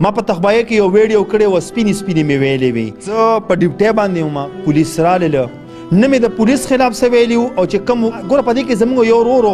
ما په تخبایه کې یو ویډیو کړی و سپینې سپینې مې ویلې وي زه په ډیوټۍ باندې وم پولیس راغله نه مې د پولیس خلاف څه ویلي وو او چې کوم ګوره په دې کې زموږ یو ورور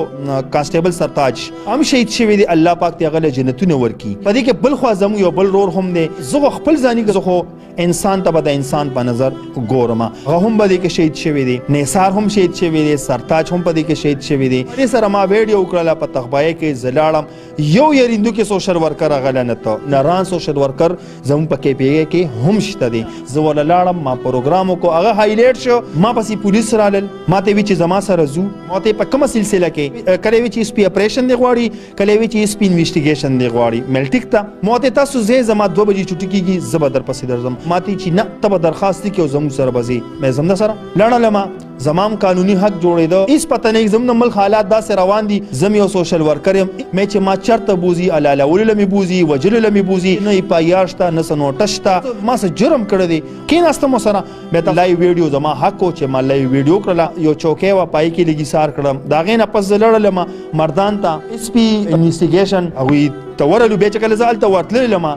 کانسټیبل سرتاج هم شهید شوی دی الله پاک دې هغه له جنتونه ورکړي په دې کې بل خوا زموږ یو بل ورور هم دی زه خپل ځاني زه خو انسان ته به د انسان په نظر ګورم هغه هم په دې کې شهید شوی دی نثار هم شهید شوی دی سرتاج هم په دې کې شهید شوی دی دې سره ما ویډیو وکړله په تخبایه کې زه لاړم یو یریندو کې سوشل ورکر راغلی نه ته نران سوشل ورکر زموږ په KPA کې هم شته دی زه ورله لاړم ما پروګرام وکړو هغه هایلایټ شو ما پسې پولیس رالل ما ته وی چې زما سره ځو ما ته په کومه سلسله کې کله وی چې SP اپریشن دی غواړي کله وی چې SP انویسټیګیشن دی غواړي ملټیک ته ما ته تاسو زما 2 بجې چټي کېږي زه به در پسې درځم ما ته چې نه ته به درخواست کې او زموږ سره به ځې مې زم سره لاړلم زمام قانوني حق جوړېده هیڅ پته نه زموږ ملک حالات داسې روان دي زم یو سوشل ورکر یم مې چې ما چرته بوزي علالولو له مې بوزي وجلو له مې بوزي نه یې پایار شته نه څه نوټس شته ما څه جرم کړی دی کېناستم ورسره مې ته لایو ویډیو زما حق و چې ما لایو ویډیو کړله یو چوکۍ وه پای کې لږ ایثار کړم د هغې نه پس زه لړلم مردان ته SP انویسټیګیشن هغوی ته ورلو بیا چې کله زه هلته ورتللی یم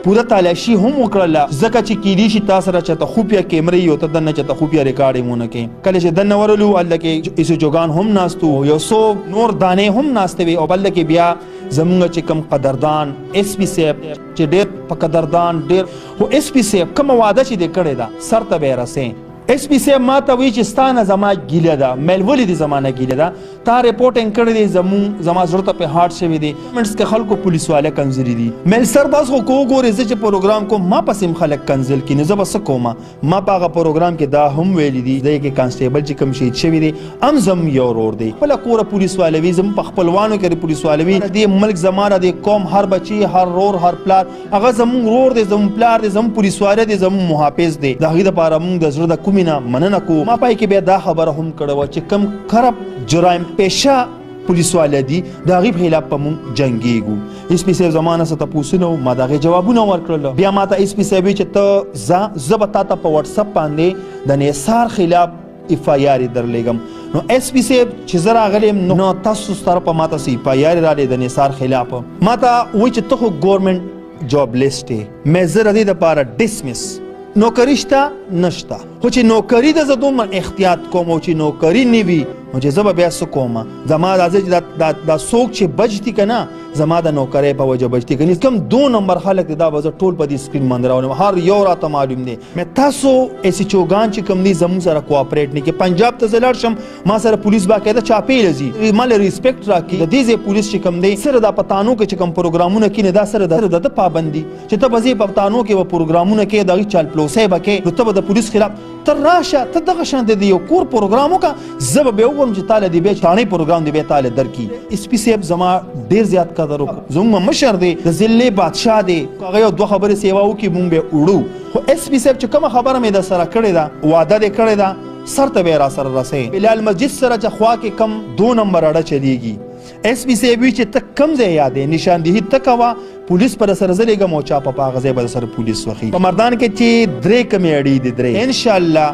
پوره تالاشي هم وکړله ځکه چې کیدی شي تا سره چېرته خوفیه کیمرې وي او ته دننه چېرته خوفیه ریکارډ یې ونه کړې کله چې دننه ورلو هلته کې ایسوجوګان هم ناست وو یو څو نور دانې هم ناستې وې او بلته کې بیا زمونږ چې کوم قدردان SP صاحب چې ډېر په قدردان ډېر خو SP صاحب کومه وعده چې دې کړې ده سر ته به یې رسې SP صاحب ما ته وایي چې ستا نه زما ګیله ده میل ولې دې زما نه ګیله ده تا ریپورټینګ کړی دی زما زړه ته پې هارډ شوی دی منټس کې خلکو پولیس والا کنځلي دي میل سر بس خو کو وګورې زه چې پروګرام کوم ما پسې هم خلک کنځل کړي نو زه به څه کوم ما په هغه پروګرام کې دا هم ویلي دي دی کې کانسټیبل چې کوم شهید شوي دی هم زم یو ورور دی خپله کوره پولیس والا وي زموږ په خپلوانو کې پولیس والا وي دې ملک زما د کقوم هر بچي هر رور هر پلار هغه زموږ ورور دی زموږ پلار دی زموږ پولیس والا دی زموږ محافظ دی د هغې دپاره موږ د زړه د کومې نه مننه کوو ما پای کې بیا دا خبره هم کړې وه چې کوم خراب جرایم پیشه پولیس والا دي د هغې په خلاف به مونږ جنګېږو SP صاحب زما نه څه تپوسونه وو ما د هغې جوابونه ورکړل بیا ما ته SP صاحب وایي چې ته ځه زه به تا ته په وټسپ باندې د نثار خلاف FIR درلیږم نو SP صاحب چې زه راغلی یم نو تاسو طرفه ما ته څه FIR راغلی د نثار خلاف ما ته وایي چې ته خو ګورمنټ جاب لیسټ یې مې زه د دې دپاره ډسمس نوکری شته نشته خو چې نوکری د زه دومره احتیاط کوم او چې نوکری نه وي نو چې زه به بیا څه کوم زما راځي چې دا څوک چې بچ دي که نه زما د نوکرۍ په وجه بچ دي که کوم 2 نمبر خلک دي دا به زه ټول په دې سکرین باندې راولم هر یو راته معلوم دی مې تاسو SHOګان چې کوم دي زموږ سره کوآپریټ نه کوي پنجاب ته زه لاړ شم ما سره پولیس باقاعده چاپې لځي ما له ریسپیکټ راکړي د دې ځای پولیس چې کوم دی سره دا پښتانو کې چې کوم پروګرامونه کینې دا سره د پابندي چې ته به ځې پښتانو کې به پروګرامونه کوې د هغې چالپلوسۍ به کوې نو ته به د پولیس خلاف ته راشه ته دغه شانته د یو کور پروګرام وکړه زه به بیا وګورم چې تاله دې بیا چاڼۍ پروګرام دې بیا تاله درکړي SP صاحب زما ډېر زیات قدر وکړو زموږ مشر دی د ضلعې بادشاه دی هغه یو 2 خبرې سیوا وکړي مونږ به وړو خو SP صاحب چې کومه خبره مې در سره کړې ده وعده دې کړې ده سر ته به یې را سره رسئ بلال مسجد سره چې خوا کې کم 2 نمبر اړه چلیږي SP صاحب وایي چې ته کوم ځای یادې نشاندهي ته کوه پولیس پر سره زه لېږم او چا په هغه ځای به سره پولیس وخي په مردان کې چې 3 کمې اړې دي 3 انشاءالله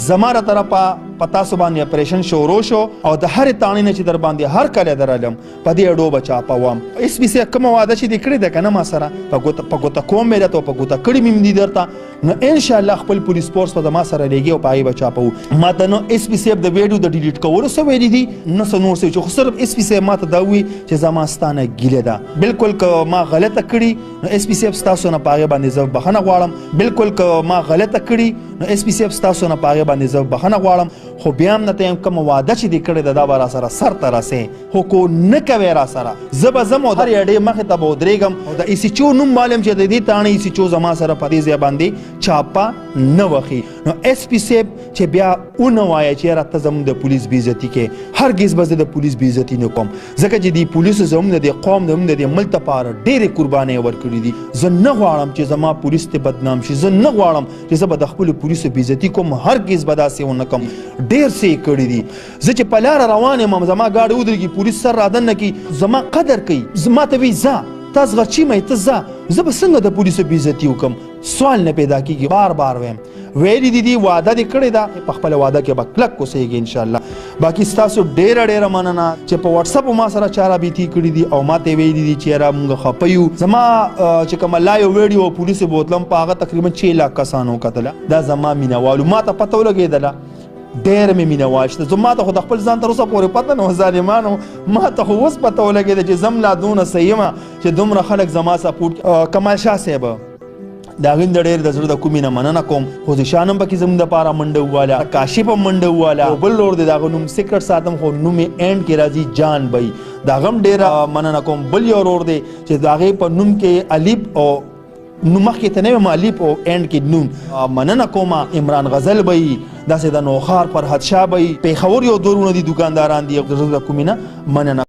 زما را طرفه په تاسو باندې اپریشن شروع شو او د هرې تاڼې نه چې در باندې هر کله درالم په دې اډو به چاپوم SP صاحب کومه وعده چې دې کړې ده که نه ما سره په ګوته کوم مې درته په ګوته کړي مې دي درته نو انشاءالله خپل پولیس فورس به زما سره لېږي او په هغې به چاپوو ما ته نو SP صاحب د ویډیو د ډیلیټ کولو څه ویلي دي نه څه نور څه چې خو صرف SP صاحب ما ته دا ووایي چې زما ستا نه ګیله ده بلکل که ما غلطه کړي نو SP صاحب ستاسو نه په هغې باندې زه بخښنه غواړم بلکل که ما غلطه کړي نو SP صاحب ستاسو نه په هغې باندې زه بخښنه غواړم خو بیا هم نه ته یم کومه وعده چې دې کړې ده دا به را سره سر ته رسې خو کو نه کوې را سره زه به ځم او د هرې اډې مخې ته به ودرېږم او د ECHO نوم معلوم چې د دې تاڼې ECHO زما سره په دې ځای باندې چاپه نه وخي نو SP صاحب چې بیا ونه وایه چې یاره ته زموږ د پولیس بېعزتي کې هرګز به زه د پولیس بېعزتي نه کوم ځکه چې دې پولیسو زموږ د دې قوم زموږ د دې ملک دپاره ډېرې قربانۍ ورکړي دي زه نه غواړم چې زما پولیس ته بدنام شي زه نه غواړم چې زه به د خپلو پولیسو بېعزتي کوم هرګز به داسې ونه کوم ډېر څه یې کړي دي زه چې په لاره روان یم زما ګاډی ودرېږي پولیس سر رادننه کړي زما قدر کوي زما ته وایي ځه تا اصغر چیمه ته ځه زه به څنګه د پولیسو بې عزتي وکړم سوال نه پیدا کېږي بار بار ویم ویلي دي وعده دې کړې ده په خپله وعده کې به کلک اوسېږي انشاءالله. باقي ستاسو ډېره مننه چې په وټساپ ما سره چا رابطې کړي دي او ما ته ویلي دي چې یاره مونږ خفه یو. زما چې کومه لایو ویډیو پولیسو بوتلم په هغه تقریبا 6 لاک کسانو کتله. دا زما مینهوالو ما ته پته ولګېدله ډېر مې مینهوال شته. ما ته خو د خپل ځان تر اوسه پورې پته نه وه ظالمانو ما ته خو اوس پته ولګېده چې زم لا دونه صحیح یم چې دومره خلک زما سپورټ. کمال شاه صاحب د هغې نه ډېر د زړه د کومې نه مننه کوم. خوشحان هم پکې زموږ دپاره منډه وواله کاشف هم منډه وواله او بل لور دی د هغه نوم سیکرټ ساتم خو نوم یې اینډ کې راځي جان بی د هغه هم ډېره مننه کوم. بل یو ورور دی چې د هغې په نوم کې الف او نو مخکې ته نه یم الف او اینډ کې نوم مننه کومه. عمران غزل بی داسې د نوخار فرحت شاه بی پېښور یو دورونه دي دکانداران دي د زړه د کومې نه مننه.